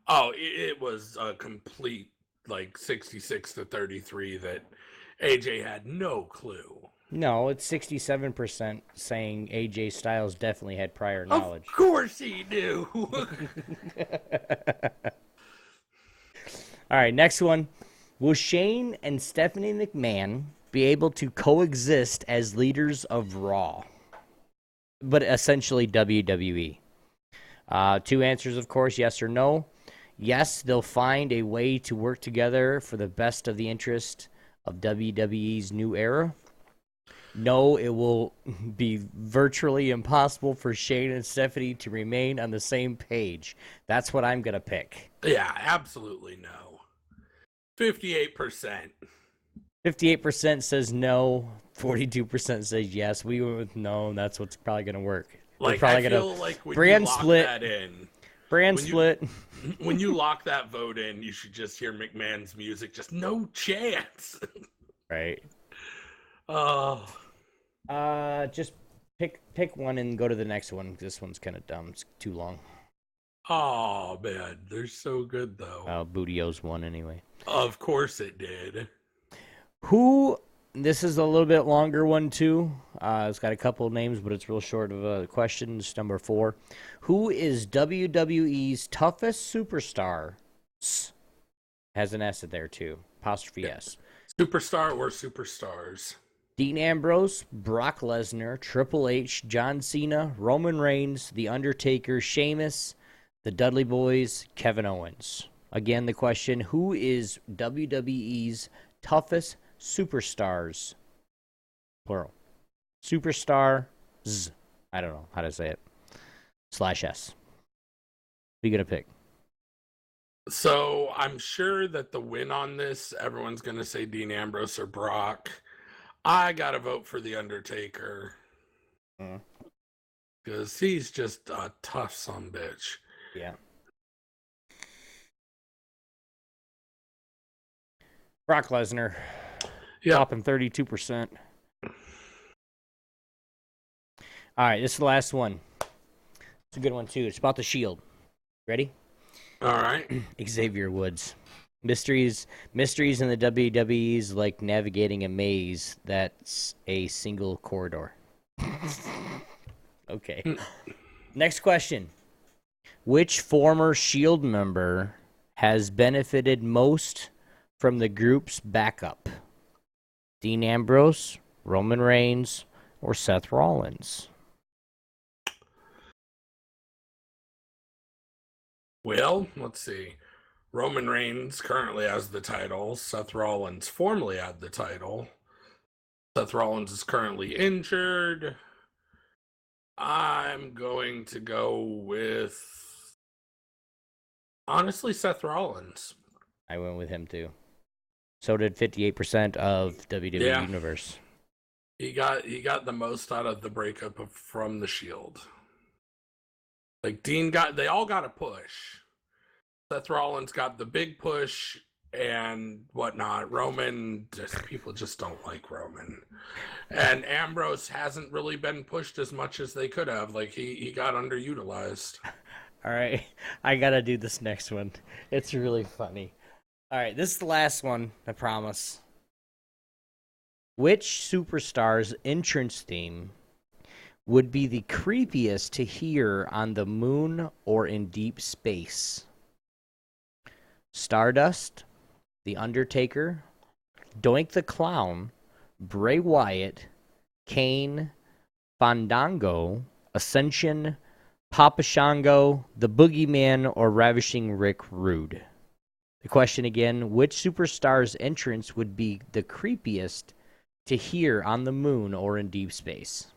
Oh, it was a complete 66-33 that AJ had no clue. No, it's 67% saying AJ Styles definitely had prior knowledge. Of course he knew. All right, next one. Will Shane and Stephanie McMahon be able to coexist as leaders of Raw, but essentially WWE? 2 answers, of course, yes or no. Yes, they'll find a way to work together for the best of the interest of WWE's new era. No, it will be virtually impossible for Shane and Stephanie to remain on the same page. That's what I'm going to pick. Yeah, absolutely no. 58%. 58% says no. 42% says yes. We went with no, and that's what's probably going to work. I feel like when brand you lock split. that in, brand split. When you lock that vote in, you should just hear McMahon's music. Just no chance. Right. Oh. Just pick one and go to the next one. This one's kind of dumb. It's too long. Oh man, they're so good though. Oh, Bootio's won anyway. Of course it did. Who? This is a little bit longer one too. It's got a couple of names, but it's real short of a question. It's number 4. Who is WWE's toughest superstar? Has an S in there too. Apostrophe S. Superstar or superstars? Dean Ambrose, Brock Lesnar, Triple H, John Cena, Roman Reigns, The Undertaker, Sheamus, the Dudley Boys, Kevin Owens. Again, the question, who is WWE's toughest superstars? Plural. Superstars. I don't know how to say it. /S. Who you going to pick? So I'm sure that the win on this, everyone's going to say Dean Ambrose or Brock. I got to vote for The Undertaker. Because he's just a tough sumbitch. Yeah. Brock Lesnar. Yeah. Dropping 32%. All right, this is the last one. It's a good one, too. It's about the Shield. Ready? All right. Xavier Woods. Mysteries in the WWE's like navigating a maze that's a single corridor. Okay. Next question. Which former Shield member has benefited most from the group's backup? Dean Ambrose, Roman Reigns, or Seth Rollins? Well, let's see. Roman Reigns currently has the title. Seth Rollins formerly had the title. Seth Rollins is currently injured. I'm going to go with, honestly, Seth Rollins. I went with him too. So did 58% of WWE Universe. He got the most out of the breakup from the Shield. Like Dean they all got a push. Seth Rollins got the big push and whatnot. Roman, people just don't like Roman. And Ambrose hasn't really been pushed as much as they could have. Like, he got underutilized. All right, I gotta do this next one. It's really funny. All right, this is the last one, I promise. Which superstar's entrance theme would be the creepiest to hear on the moon or in deep space? Stardust, The Undertaker, Doink the Clown, Bray Wyatt, Kane, Fandango, Ascension, Papa Shango, The Boogeyman, or Ravishing Rick Rude? The question again, which superstar's entrance would be the creepiest to hear on the moon or in deep space?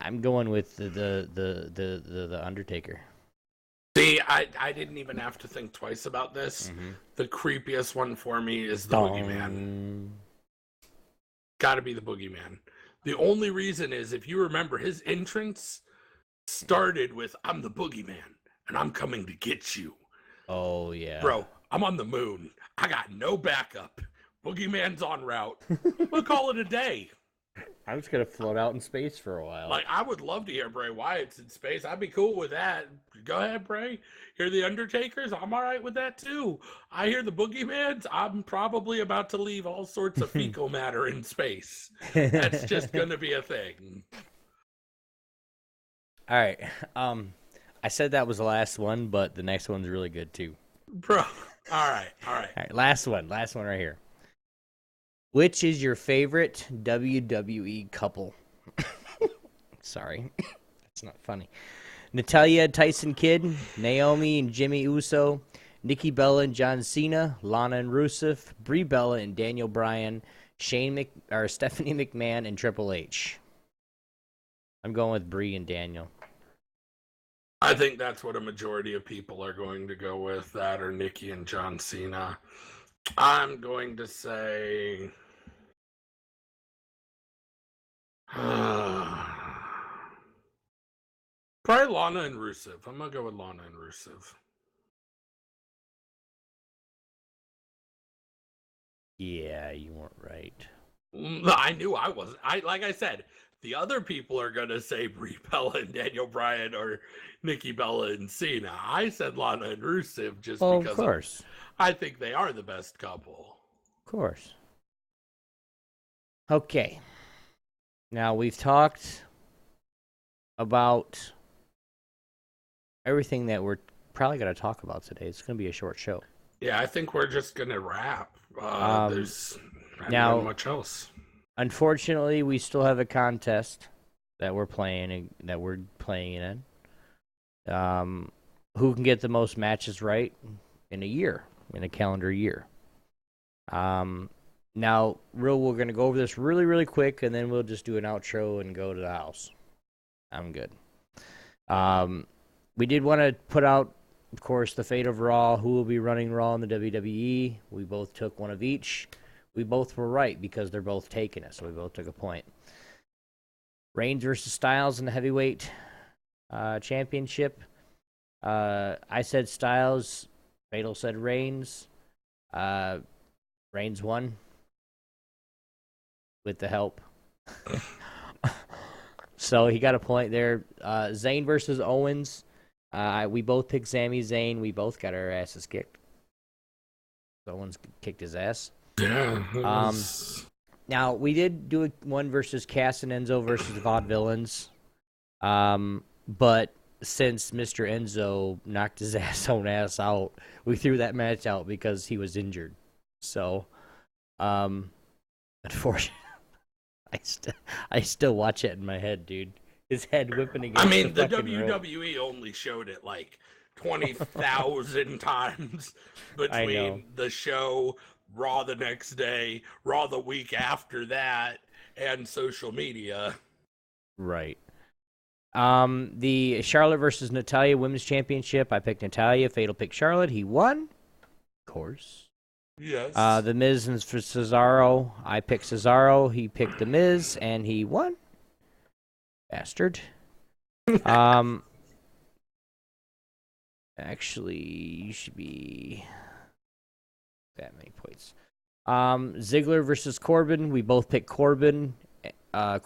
I'm going with the Undertaker. See, I didn't even have to think twice about this. Mm-hmm. The creepiest one for me is the Boogeyman. Gotta be the Boogeyman. The only reason is, if you remember, his entrance started with, "I'm the Boogeyman, and I'm coming to get you." Oh, yeah. Bro, I'm on the moon. I got no backup. Boogeyman's en route. We'll call it a day. I was going to float out in space for a while. Like, I would love to hear Bray Wyatt's in space. I'd be cool with that. Go ahead, Bray. Hear the Undertakers? I'm all right with that, too. I hear the Boogeyman's. I'm probably about to leave all sorts of fecal matter in space. That's just going to be a thing. All right. I said that was the last one, but the next one's really good, too. Bro. All right. All right, last one right here. Which is your favorite WWE couple? Sorry, that's not funny. Natalya, Tyson Kidd, Naomi and Jimmy Uso, Nikki Bella and John Cena, Lana and Rusev, Brie Bella and Daniel Bryan, Stephanie McMahon and Triple H. I'm going with Brie and Daniel. I think that's what a majority of people are going to go with, that or Nikki and John Cena. I'm going to say probably Lana and Rusev. I'm going to go with Lana and Rusev. Yeah, you weren't right. I knew I wasn't. Like I said, the other people are going to say Brie Bella and Daniel Bryan or Nikki Bella and Cena. I said Lana and Rusev just because of course. I think they are the best couple. Of course. Okay. Now, we've talked about everything that we're probably going to talk about today. It's going to be a short show. Yeah, I think we're just going to wrap. There's not much else. Unfortunately, we still have a contest that we're playing in. Who can get the most matches right in a calendar year? Now, we're going to go over this really, really quick, and then we'll just do an outro and go to the house. I'm good. We did want to put out, of course, the fate of Raw, who will be running Raw in the WWE. We both took one of each. We both were right because they're both taking it, so we both took a point. Reigns versus Styles in the heavyweight championship. I said Styles. Fatal said Reigns. Reigns won with the help. So he got a point there. Zayn versus Owens. We both picked Sami Zayn. We both got our asses kicked. Owens kicked his ass. Yeah. Now, we did do one versus Cass and Enzo versus Vaudevillains. But since Mr. Enzo knocked his own ass out, we threw that match out because he was injured. So, unfortunately, I still watch it in my head, dude. His head whipping against the WWE only showed it like 20,000 times between the show, Raw the next day, Raw the week after that, and social media. Right. The Charlotte versus Natalya Women's Championship. I picked Natalya. Fatal picked Charlotte. He won. Of course. Yes. The Miz and for Cesaro. I picked Cesaro. He picked The Miz, and he won. Bastard. Actually, you should be that many points. Ziggler versus Corbin. We both picked Corbin. Baron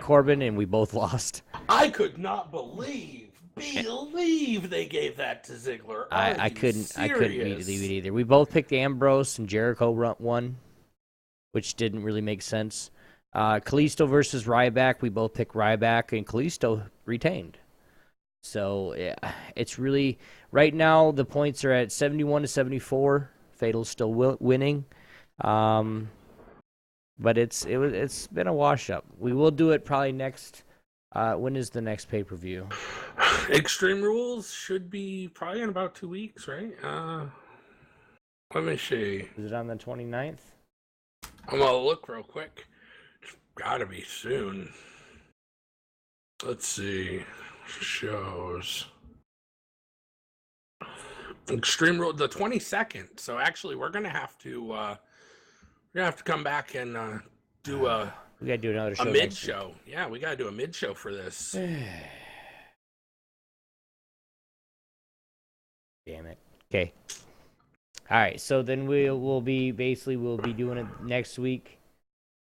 Corbin, and we both lost. I could not believe they gave that to Ziggler. I couldn't believe it either. We both picked Ambrose, and Jericho won, which didn't really make sense. Kalisto versus Ryback. We both picked Ryback, and Kalisto retained. So yeah, it's really right now the points are at 71-74. Fatal's still winning, but it's been a wash up. We will do it probably next. When is the next pay-per-view? Extreme Rules should be probably in about 2 weeks, right? Let me see. Is it on the 29th? I'm gonna look real quick. It's gotta be soon. Let's see. Shows. Extreme Rules the 22nd. So actually, we're gonna have to come back and do a. We gotta do another show. A mid show. Yeah, we gotta do a mid show for this. Damn it. Okay. All right. So then we'll be doing it next week,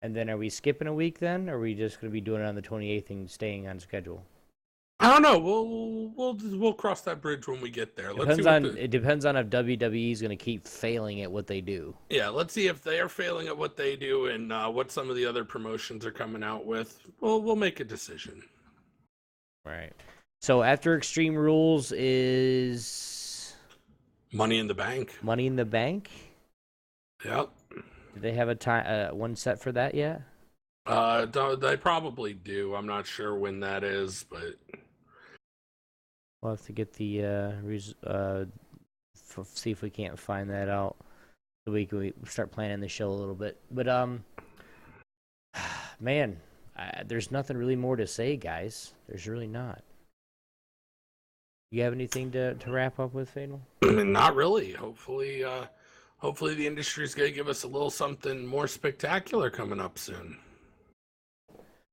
and then are we skipping a week then, or are we just gonna be doing it on the 28th and staying on schedule? I don't know. We'll cross that bridge when we get there. It depends on if WWE is gonna keep failing at what they do. Yeah, let's see if they are failing at what they do and what some of the other promotions are coming out with. We'll make a decision. Right. So after Extreme Rules is Money in the Bank. Money in the Bank. Yep. Do they have a time one set for that yet? They probably do. I'm not sure when that is, but we'll have to get the see if we can't find that out. So we start planning the show a little bit. But man, there's nothing really more to say, guys. There's really not. You have anything to wrap up with, Fatal? Not really. Hopefully the industry's gonna give us a little something more spectacular coming up soon.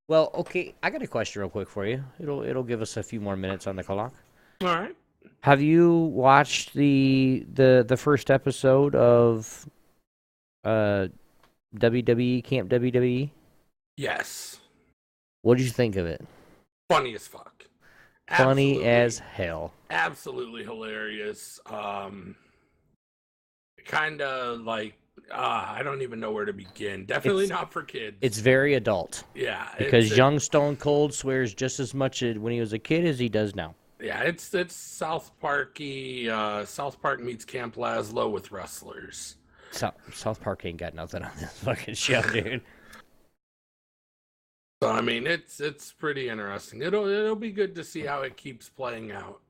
Well, okay, I got a question real quick for you. It'll give us a few more minutes on the clock. All right. Have you watched the first episode of WWE Camp WWE? Yes. What did you think of it? Funny as fuck. Funny as hell. Absolutely hilarious. Kind of like I don't even know where to begin. Definitely not for kids. It's very adult. Yeah. Because young Stone Cold swears just as much when he was a kid as he does now. Yeah, it's South Park-y. South Park meets Camp Lazlo with wrestlers. South Park ain't got nothing on this fucking show, dude. So I mean, it's pretty interesting. It'll be good to see how it keeps playing out.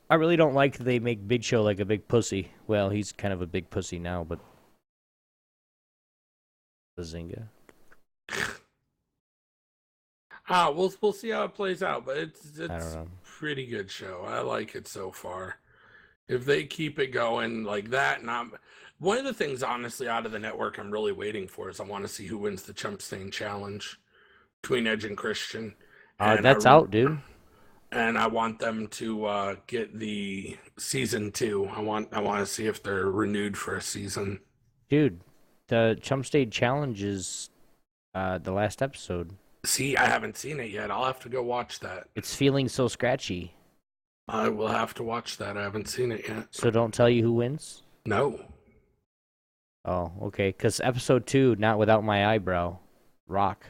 I really don't like they make Big Show like a big pussy. Well, he's kind of a big pussy now, but Bazinga. We'll see how it plays out, but it's I don't know. Pretty good show. I like it so far. If they keep it going like that, one of the things honestly out of the network I'm really waiting for is I want to see who wins the Chump Stain Challenge between Edge and Christian. That's out, dude. And I want them to get the season 2. I want to see if they're renewed for a season. Dude, the Chump State Challenge is the last episode. See, I haven't seen it yet. I'll have to go watch that. It's feeling so scratchy. I will have to watch that. I haven't seen it yet. So don't tell you who wins? No. Oh, okay. Because episode 2, Not Without My Eyebrow, Rock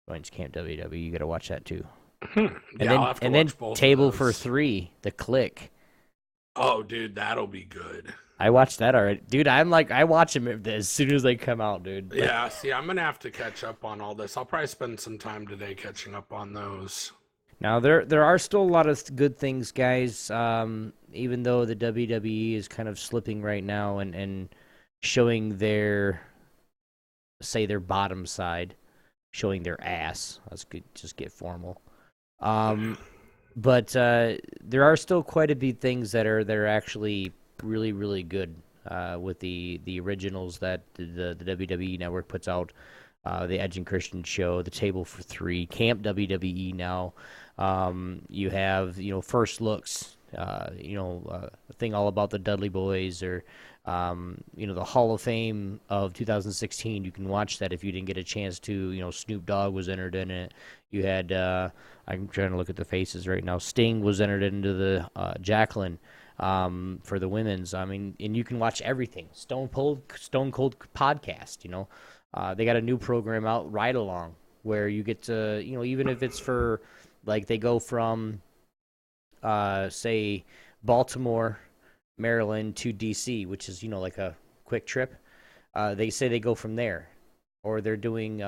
joins Camp WWE. You got to watch that too. And then Table for 3, The Click. Oh, dude, that'll be good. I watched that already. Dude, I watch them as soon as they come out, dude. Yeah, see, I'm going to have to catch up on all this. I'll probably spend some time today catching up on those. Now, there are still a lot of good things, guys, even though the WWE is kind of slipping right now and showing their bottom side, showing their ass. Let's just get formal. But there are still quite a few things that are actually really, really good with the originals that the WWE Network puts out. the Edge and Christian show, the Table for Three, Camp WWE now. You have, First Looks, a thing all about the Dudley Boys, or, the Hall of Fame of 2016. You can watch that if you didn't get a chance to. Snoop Dogg was entered in it. You had, I'm trying to look at the faces right now. Sting was entered into the Jacqueline for the women's. I mean, and you can watch everything. Stone Cold podcast, They got a new program out, Ride Along, where you get to, even if it's for, like, they go from, say, Baltimore, Maryland to D.C., which is, like a quick trip. They say they go from there. Or they're doing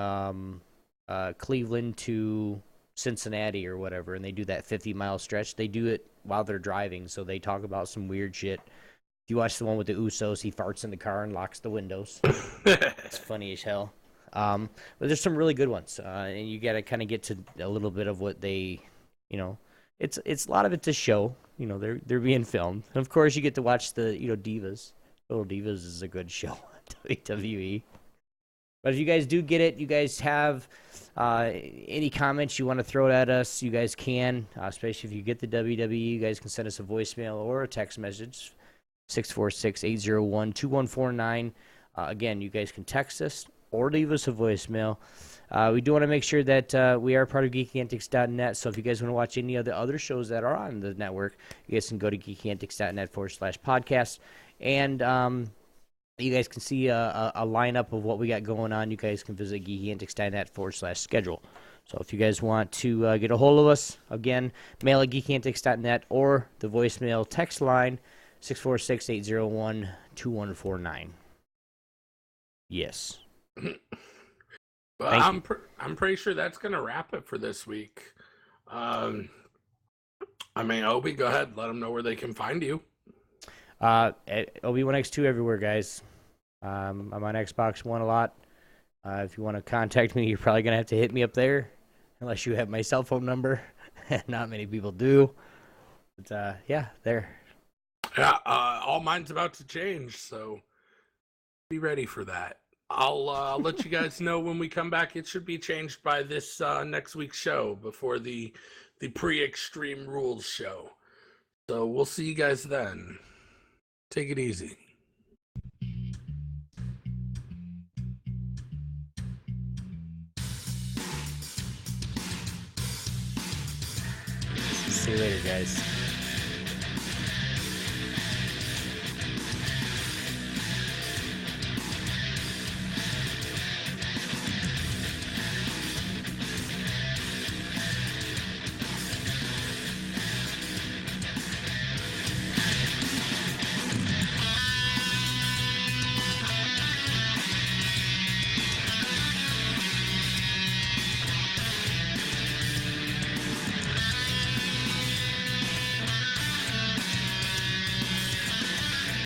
Cleveland to Cincinnati or whatever, and they do that 50-mile stretch. They do it while they're driving, so they talk about some weird shit. If you watch the one with the Usos, he farts in the car and locks the windows. It's funny as hell. But there's some really good ones, and you got to kind of get to a little bit of what they, it's a lot of it's a show. They're being filmed, and of course you get to watch the Divas. Little Divas is a good show on WWE. But if you guys do get it, you guys have any comments you want to throw at us, you guys can, especially if you get the WWE. You guys can send us a voicemail or a text message, 646-801-2149. Again, you guys can text us or leave us a voicemail. We do want to make sure that we are part of geekyantics.net, so if you guys want to watch any of the other shows that are on the network, you guys can go to geekyantics.net/podcast, and you guys can see a lineup of what we got going on. You guys can visit geekyantics.net/schedule. So if you guys want to get a hold of us, again, mail at geekyantics.net or the voicemail text line, 646-801-2149. Yes. Well, I'm pretty sure that's going to wrap it for this week. Obi, go ahead. Let them know where they can find you. At Obi1X2 everywhere, guys. I'm on Xbox One a lot. If you want to contact me, you're probably going to have to hit me up there, unless you have my cell phone number. Not many people do. But, there. Yeah, all mine's about to change, so be ready for that. I'll let you guys know when we come back. It should be changed by this next week's show, before the pre-Extreme Rules show. So we'll see you guys then. Take it easy. See you later, guys.